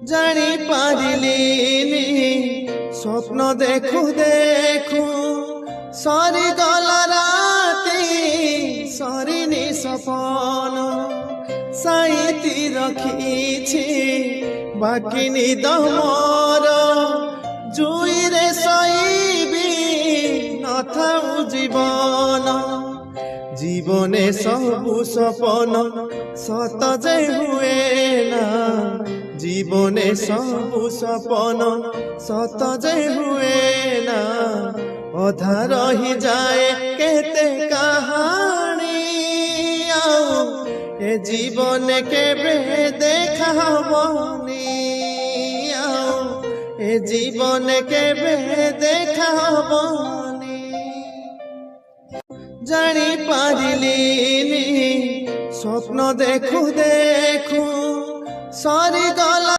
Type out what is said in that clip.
জানি পারিলিনি স্বপ্ন দেখু দেখু সরি গল রাতি সরিনি সপন সাইতি রখিছি বাকি নিদ মোর জুইরে শইবি নথাউ জীবন জীবনে সবু সপন সত যে হুয়ে না জীবনে সবু সপন সত যে হুয়ে না অধা রহি যায় কেতে কাহানি এ জীবনে কেবে দেখা হবনি এ জীবনে কেবে দেখা হবনি জানি পারিলিনি স্বপ্ন দেখু দেখু সরি গল